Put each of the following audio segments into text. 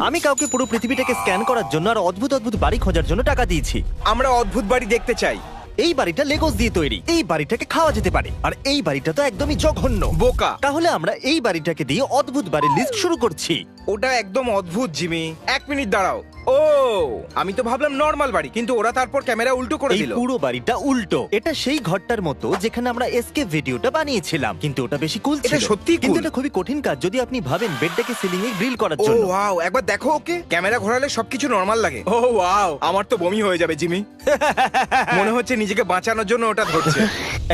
আমি কাউকে পুরো পৃথিবীটাকে স্ক্যান করার জন্য আর অদ্ভুত অদ্ভুত বাড়ি খোঁজার জন্য টাকা দিয়েছি। আমরা অদ্ভুত বাড়ি দেখতে চাই। এই বাড়িটা লেগোস দিয়ে তৈরি, এই বাড়িটাকে খাওয়া যেতে পারে, আর এই বাড়িটা তো একদমই জঘন্য। বোকা। তাহলে আমরা এই বাড়িটাকে দিয়ে অদ্ভুত বাড়ির লিস্ট শুরু করছি। ওটা একদম অদ্ভুত জিমি। 1 মিনিট দাঁড়াও। ও, আমি তো ভাবলাম নর্মাল বাড়ি, কিন্তু ওরা তারপর ক্যামেরা উল্টো করে এই দিল। পুরো বাড়িটা উল্টো। এটা সেই ঘরটার মতো যেখানে আমরা এসকেপ ভিডিওটা বানিয়েছিলাম, কিন্তু ওটা বেশি কুল ছিল। এটা সত্যিই কিন্তু cool। এটা খুবই কঠিন কাজ যদি আপনি ভাবেন বেডটাকে সিলিং এ গ্রিল করার ও জন্য। ওয়াও, একবার দেখো ওকে। ক্যামেরা ঘোরালে সবকিছু নর্মাল লাগে। ও ওয়াও, আমার তো বমি হয়ে যাবে জিমি। মনে হচ্ছে নিজেকে বাঁচানোর জন্য ওটা ধরছে।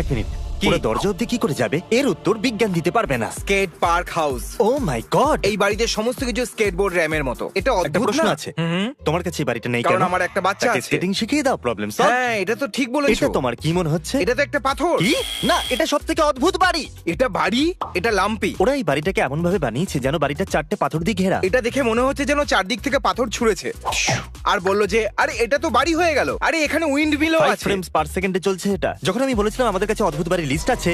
এক মিনিট, কি? পুরো দরজা অব্দি কি করে যাবে? এর উত্তর বিজ্ঞান দিতে পারবে না। স্কেট পার্ক হাউস। ও মাই গড, এই বাড়িতে সমস্ত কিছু স্কেটবোর্ড র্যামের মতো। এটা একটা অদ্ভুত প্রশ্ন না? আছে। হুম। তোমার কাছে এই বাড়িটা নেই কারণ কেন? আমার একটা বাচ্চা তাকে আছে। স্কেটিং শিখিয়ে দাও, প্রবলেম সলভ। হ্যাঁ, এটা তো ঠিক বলেছো। এটা তোমার কি মনে হচ্ছে? এটা তো একটা পাথর। কি? না, এটা সবথেকে অদ্ভুত বাড়ি। এটা বাড়ি, এটা লাম্পি। ওরা এই বাড়িটাকে এমন ভাবে বানিয়েছে যেন বাড়িটা 4টে পাথর দিয়ে ঘেরা। এটা দেখে মনে হচ্ছে যেন চারদিক থেকে পাথর ছুঁড়েছে। আর বললো যে আরে এটা তো বাড়ি হয়ে গেল। আরে এখানে উইন্ড মিলও 5 আছে। ফ্রেমস পার সেকেন্ডে চলছে এটা। যখন আমি বলেছিলাম আমাদের কাছে অদ্ভুত বাড়ির লিস্ট আছে,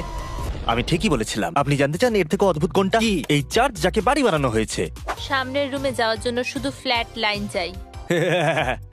আমি ঠিকই বলেছিলাম। আপনি জানতে চান এর থেকে অদ্ভুত কোনটা? কি? এই চার্চ যাকে বাড়ি বানানো হয়েছে। সামনের রুমে যাওয়ার জন্য শুধু ফ্ল্যাট লাইন চাই,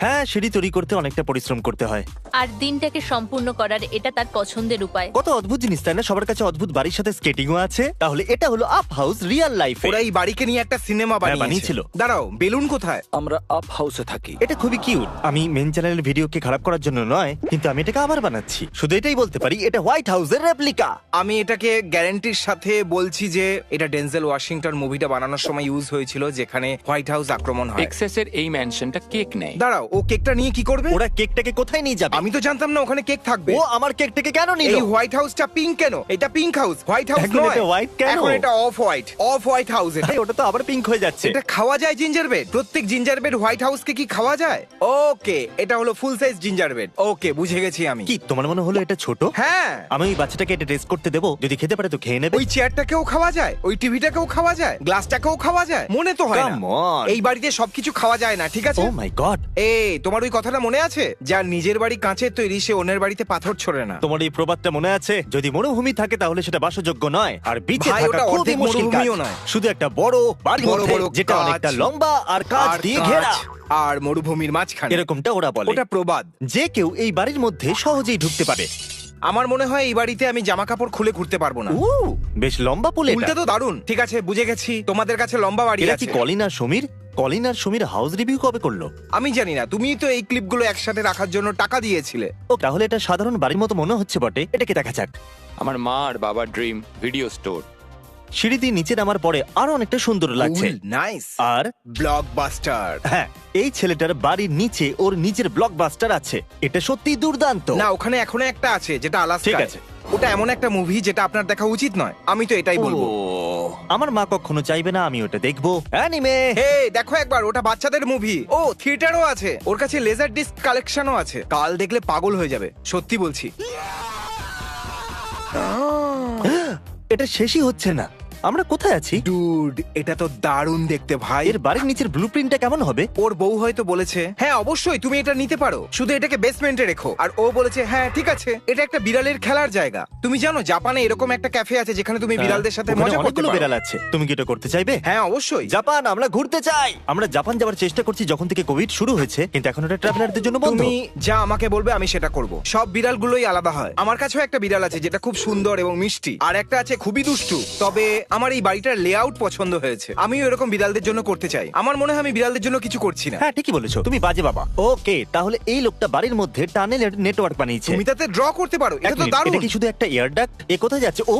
হ্যাঁ, সিঁড়ি তৈরি করতে অনেকটা পরিশ্রম করতে হয়। আর দিনটাকে সম্পূর্ণ করার এটা তার পছন্দের উপায়। কত অদ্ভুত জিনিস তাই না? সবার কাছে অদ্ভুত বাড়ির সাথে স্কেটিংও আছে। তাহলে এটা হলো আপ হাউস রিয়েল লাইফে। ওরা এই বাড়িকে নিয়ে একটা সিনেমা বানিয়েছিল। বানিয়েছিল। দাঁড়াও, বেলুন কোথায়? আমরা আপ হাউসে থাকি। এটা খুবই কিউট। আমি মেন চ্যানেলের ভিডিওকে খারাপ করার জন্য নয়, কিন্তু আমি এটাকে আবার বানাচ্ছি। শুধু এটাই বলতে পারি এটা হোয়াইট হাউসের রেপ্লিকা। আমি এটাকে গ্যারান্টির সাথে বলছি যে এটা ডেনজেল ওয়াশিংটন মুভিটা বানানোর সময় ইউজ হয়েছিল, যেখানে হোয়াইট হাউস আক্রমণ হয়। টেক্সাসের এই ম্যানশনটা কেক নেয়। দাঁড়াও, ও কেকটা নিয়ে কি করবে? ওরা কেকটাকে কোথায় নিয়ে যাবে? আমি তো জানতাম না ওখানে কেক থাকবে। ও আমার কেকটাকে কেন নিল? এই হোয়াইট হাউসটা পিঙ্ক কেন? এটা পিঙ্ক হাউস, হোয়াইট হাউস এখন নয়। এটা white কেন? এখন এটা অফ হোয়াইট হাউস। ভাই, ওটা তো আবার পিঙ্ক হয়ে যাচ্ছে। এটা খাওয়া যায় জিঞ্জার বেড? প্রত্যেক জিঞ্জার বেড হোয়াইট হাউসকে কি খাওয়া যায়? ওকে, এটা হলো ফুল সাইজ জিঞ্জার বেড। ওকে, বুঝে গেছি আমি। কি তোমার মনে হলো এটা ছোট? হ্যাঁ, আমি ওই বাচ্চাটাকে এটা টেস্ট করতে দেবো, যদি খেতে পারে তো খেয়ে নেবে। ওই চেয়ারটাকেও খাওয়া যায়, ওই টিভিটাকেও খাওয়া যায়, গ্লাসটাকেও খাওয়া যায়। মনে তো হয় না। Come on! এই বাড়িতে সবকিছু খাওয়া যায় না, ঠিক আছে? ও মাই গড, এই, তোমার ওই কথাটা মনে আছে? যার নিজের বাড়ি কাঁচের তৈরি, সে অন্যের বাড়িতে পাথর ছোড়ে না। তোমার এই প্রবাদটা মনে আছে? যদি মরুভূমি থাকে তাহলে সেটা বাসযোগ্য নয়, আর বিচে ভাই, থাকা ওটা খুবই অর্ধেক মুশকিল কাজ। মরুভূমিও নয়। শুধু একটা বড় বাড়ির বড় মধ্যে, বড় যেটা গাছ, অনেকটা লম্বা আর কাঁচ আর দিয়ে কাঁচ, ঘেরা। আর মরুভূমির মাঝখানে। এরকমটা ওরা বলে। ওটা প্রবাদ। যে কেউ এই বাড়ির মধ্যে সহজেই ঢুকতে পারে। আমার মনে হয় এই বাড়িতে আমি জামা কাপড় খুলে ঘুরতে পারবো না। বেশ লম্বা পুল উল্টে এটা। তো দারুণ। ঠিক আছে, বুঝে গেছি তোমাদের কাছে লম্বা বাড়ি এরা কি আছে। কলিন আর সমীর? কলিন আর সমীর হাউস রিভিউ কবে করলো? আমি জানি না, তুমি তো এই ক্লিপগুলো একসাথে রাখার জন্য টাকা দিয়েছিলে। ও, তাহলে এটা সাধারণ বাড়ির মতো মনে হচ্ছে বটে। এটাকে দেখা যাক। আমার মা আর বাবার ড্রিম ভিডিও স্টোর। সিঁড়ি দিয়ে নিচে নামার পরে আরো অনেকটা সুন্দর লাগছে। নাইস। আর ব্লকবাস্টার। হ্যাঁ, এই ছেলেটার বাড়ির নিচে ওর নিজের ব্লকবাস্টার আছে। এটা সত্যি দুর্দান্ত। না, ওখানে এখনো একটা আছে যেটা আলাস্কায়। ঠিক আছে। ওটা এমন একটা মুভি যেটা আপনার দেখা উচিত নয়, আমি তো এটাই বলবো। ও, আমার মা কখনো চাইবে না আমি ওটা দেখবো। অ্যানিমে। হে, দেখো একবার, ওটা বাচ্চাদের মুভি। ও, থিয়েটারও আছে। ওর কাছে লেজার ডিস্ক কালেকশনও আছে। কাল দেখলে পাগল হয়ে যাবে, সত্যি বলছি। এটা শেষই হচ্ছে না। আমরা কোথায় আছি? ডুড, এটা তো দারুণ দেখতে ভাই। এর বাড়ির নিচের ব্লুপ্রিন্টটা কেমন হবে? ওর বউ হয়তো বলেছে হ্যাঁ অবশ্যই তুমি এটা নিতে পারো, শুধু এটাকে বেসমেন্টে রেখো। আর ও বলেছে হ্যাঁ ঠিক আছে, এটা একটা বিড়ালের খেলার জায়গা। তুমি জানো জাপানে এরকম একটা ক্যাফে আছে যেখানে তুমি বিড়ালদের সাথে ওখানে মজা করতে অনেকগুলো পারো। বিড়াল আছে। তুমি কি এটা করতে চাইবে? হ্যাঁ অবশ্যই। জাপান আমরা ঘুরতে চাই। আমরা জাপান যাওয়ার চেষ্টা করছি যখন থেকে কোভিড শুরু হয়েছে, কিন্তু এখন এটা ট্রাভেলারদের জন্য বন্ধ। তুমি যা আমাকে বলবে আমি সেটা করব। সব বিড়ালগুলোই আলাদা হয়। আমার কাছেও একটা বিড়াল আছে যেটা খুব সুন্দর এবং মিষ্টি, আর একটা আছে খুবই দুষ্টু। তবে আমার এই বাড়িটার লেআউট পছন্দ হয়েছে। আমিও এরকম বিড়ালদের জন্য করতে চাই। আমার মনে হয় আমি বিড়ালদের জন্য কিছু করছি না। হ্যাঁ, ঠিকই বলেছো, তুমি বাজে বাবা। ওকে, তাহলে এই লোকটা বাড়ির মধ্যে টানেলের নেটওয়ার্ক বানিয়েছে। তুমি তাতে ড্র করতে পারো, এক এটা তো মিনিট, দারুণ। এটা কি শুধু একটা এয়ার ডাক্ট? এ কোথায় যাচ্ছে? ও,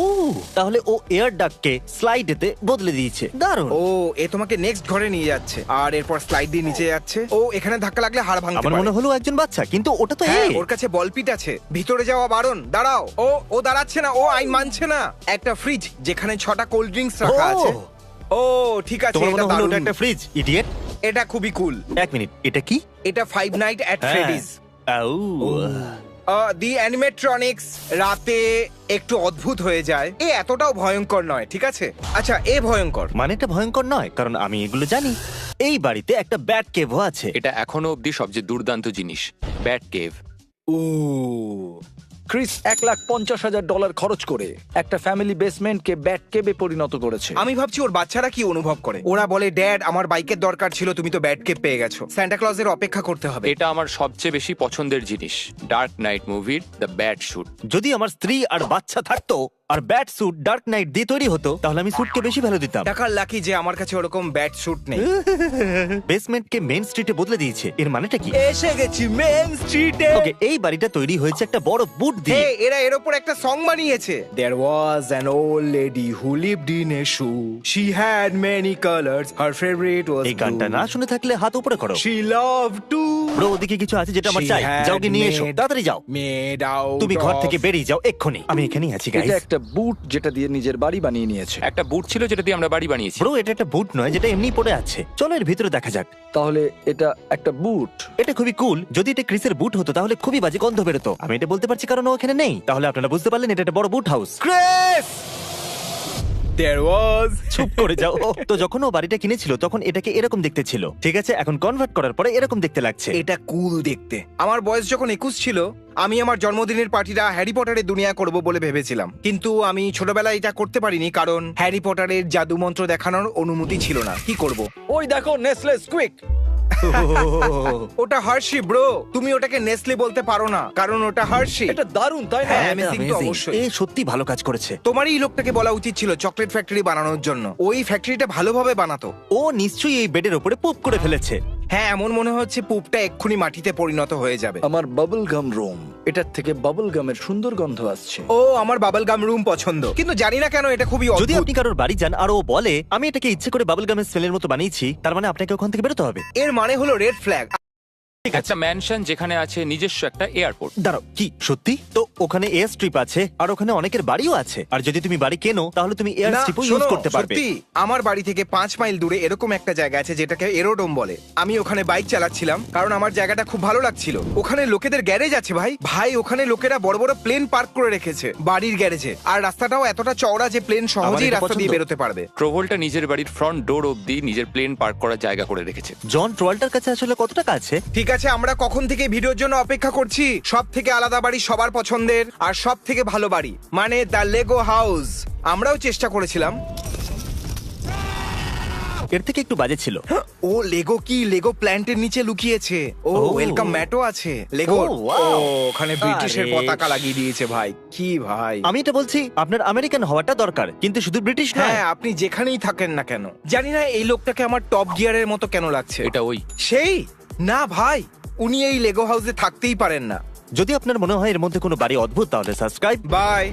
তাহলে ও এয়ার ডাক্টকে স্লাইডেতে বদলে দিয়েছে। দারুণ। ও, এ তোমাকে নেক্সট ঘরে নিয়ে যাচ্ছে, আর এরপর স্লাইড দিয়ে নিচে যাচ্ছে। ও, এখানে ধাক্কা লাগলে হাড় ভাঙতে আমার পারে। মনে হলো একজন বাচ্চা, কিন্তু ওটা তো হ্যাঁ, এ। ওর কাছে বলপিট আছে, ভিতরে যাওয়া বারণ। দাঁড়াও, ও দাঁড়াচ্ছে না, ও আইন মানছে না। একটা ফ্রিজ যেখানে 6টা কোল্ড ড্রিঙ্কস রাখা ও, আছে। ও ঠিক আছে, তোমার এটা মনে হলো দারুণ। ওটা একটা ফ্রিজ? ইডিয়েট। এটা খুবই কুল। এক মিনিট, এটা কি? এটা ফাইভ নাইট অ্যাট হ্যাঁ। ফ্রেডিজ। আউ। দি অ্যানিমেট্রনিক্স রাতে একটু অদ্ভুত হয়ে যায়। এ এতটাও ভয়ঙ্কর নয়, ঠিক আছে? আচ্ছা, এ ভয়ঙ্কর। মানে এটা ভয়ঙ্কর নয়, কারণ আমি এগুলো জানি। এই বাড়িতে একটা ব্যাট কেভও আছে। এটা এখনো অবধি সবচেয়ে দুর্দান্ত জিনিস, ব্যাট কেভ। ও, ক্রিস $1,50,000 খরচ করে একটা ফ্যামিলি বেসমেন্টকে ব্যাট কেবে পরিণত করেছে। আমি ভাবছি ওর বাচ্চারা কি অনুভব করে। ওরা বলে, ড্যাড আমার বাইকের দরকার ছিল, তুমি তো ব্যাট কেপ পেয়ে গেছো। সান্টা ক্লজের অপেক্ষা করতে হবে। এটা আমার সবচেয়ে বেশি পছন্দের জিনিস, ডার্ক নাইট মুভির দ্য ব্যাট শুট। যদি আমার স্ত্রী আর বাচ্চা থাকতো আর ব্যাট স্যুট ডার্ক নাইট দিয়ে তৈরি হতো, তাহলে আমি স্যুটকে বেশি ভ্যালু দিতাম। টাকার লাকি যে আমার কাছে ওরকম ব্যাট স্যুট নেই। বেসমেন্টকে মেন স্ট্রিটে বদলে দিয়েছে, এর মানেটা কি? এসে গেছি মেন স্ট্রিটে। ওকে, এই বাড়িটা তৈরি হয়েছে একটা বড় বুট দিয়ে। এরা এর উপর একটা সং বানিয়েছে। There was an old lady who lived in a shoe. She had many colors. Her favorite was এই গানটা blue. না শুনে থাকলে হাত উপরে করো। She loved to. ব্রো, ওদিকে কিছু আছে যেটা আমার She চাই। had যাও গিয়ে নিয়ে এসো, made- তাড়াতাড়ি যাও। Made out তুমি ঘর of- থেকে বেরিয়ে যাও এক্ষুনি। আমি এখানেই আছি গাইস। এটা একটা বুট যেটা দিয়ে নিজের বাড়ি বানিয়ে নিয়েছে। একটা বুট ছিল যেটা দিয়ে আমরা বাড়ি বানিয়েছি। ব্রো, এটা একটা বুট নয় যেটা এমনি পড়ে আছে। চলো এর ভিতরে দেখা যাক। তাহলে এটা একটা বুট। এটা খুবই কুল। যদি এটা ক্রিসের বুট হতো তাহলে খুবই বাজে গন্ধ বেরোতো। আমি এটা বলতে পারছি কারণ ও এখানে নেই। তাহলে আপনারা বুঝতে পারলেন এটা একটা বড় বুট হাউস। Chris! There was. চুপ করে যাও। তো যখন ও বাড়িটা কিনেছিল তখন এটাকে এরকম দেখতে ছিল, ঠিক আছে? এখন কনভার্ট করার পরে এরকম দেখতে লাগছে। এটা কুল দেখতে। আমার বয়স যখন 21 ছিল, আমি আমার জন্মদিনের পার্টিটা হ্যারি পটারের দুনিয়া করব বলে ভেবেছিলাম। কিন্তু আমি ছোটবেলায় এটা করতে পারিনি কারণ হ্যারি পটারের জাদু মন্ত্র দেখানোর অনুমতি ছিল না। কি করব? ওই দেখো নেসলে স্কুইক। ওটা হার্শি ব্রো। তুমি ওটাকে নেসলে বলতে পারো না কারণ ওটা হার্শি। এটা দারুণ, তাই না? হ্যাঁ, এটা amazing তো amazing। অবশ্যই। এ সত্যি ভালো কাজ করেছে। তোমারই এই লোকটাকে বলা উচিত ছিল চকলেট ফ্যাক্টরি বানানোর জন্য। ওই ফ্যাক্টরিটা ভালোভাবে বানাতো। ও নিশ্চয়ই এই বেডের উপরে পুপ করে ফেলেছে। হ্যাঁ, এমন মনে হচ্ছে পুপটা এক্ষুনি মাটিতে পরিণত হয়ে যাবে। আমার বাবল গাম রুম, এটার থেকে বাবল গামের সুন্দর গন্ধ আসছে। ও আমার বাবল গাম রুম পছন্দ, কিন্তু জানি না কেন এটা খুবই যদি অদ্ভুত। আপনি কারোর বাড়ি যান আর ও বলে আমি এটাকে ইচ্ছে করে বাবল গামের স্মেলের মতো বানিয়েছি, তার মানে আপনাকে ওখান থেকে বেরোতে হবে। এর মানে হলো রেড ফ্ল্যাগ। একটা ম্যানশন যেখানে আছে নিজস্ব একটা এয়ারপোর্ট। দাঁড়াও, কি সত্যি? তো ওখানে এয়ার স্ট্রিপ আছে আর ওখানে অনেকের বাড়িও আছে। আর যদি তুমি বাড়ি কেনো তাহলে তুমি এয়ার না, স্ট্রিপও ইউজ শোনো, করতে পারবে। সত্যি আমার বাড়ি থেকে 5 মাইল দূরে এরকম একটা জায়গা আছে যেটাকে এরোডোম বলে। আমি ওখানে বাইক চালাচ্ছিলাম কারণ আমার জায়গাটা খুব ভালো লাগছিল। ওখানে লোকেদের গ্যারেজ আছে ভাই ওখানে লোকেরা বড় বড় প্লেন পার্ক করে রেখেছে বাড়ির গ্যারেজে। আর রাস্তাটাও এতটা চওড়া যে প্লেন সহজেই এটা রাস্তা দিয়ে পছন্দ। বেরোতে পারবে। ট্রোভোলটা নিজের বাড়ির ফ্রন্ট ডোর অব্দি নিজের প্লেন পার্ক করার জায়গা করে রেখেছে। জন ট্রোয়াল্টার কাছে আসলে কত টাকা আছে? ঠিক আছে, আমরা কখন থেকে ভিডিওর জন্য অপেক্ষা করছি। সব থেকে আলাদা বাড়ি সবার পছন্দের আর সব থেকে ভালো বাড়ি মানে দ্য লেগো হাউস। আমরাও চেষ্টা করেছিলাম। এর থেকে একটু বাজে ছিল। ও লেগো কি লেগো প্ল্যান্টের নিচে লুকিয়েছে। ও Oh. ওয়েলকাম ম্যাটও আছে লেগো। Oh, wow. ওখানে ব্রিটিশের আরে। পতাকা লাগিয়ে দিয়েছে ভাই। কি ভাই। আমি এটা বলছি আপনার আমেরিকান হওয়াটা দরকার, কিন্তু শুধু ব্রিটিশ নয়। হ্যাঁ, আপনি যেখানেই থাকেন না কেন। জানি না এই লোকটাকে আমার টপ গিয়ারের মতো কেন লাগছে। এটা ওই সেই না ভাই, উনি এই লেগো হাউসে থাকতেই পারেন না। যদি আপনার মনে হয় এর মধ্যে কোনো বাড়ি অদ্ভুত তাহলে সাবস্ক্রাইব। বাই।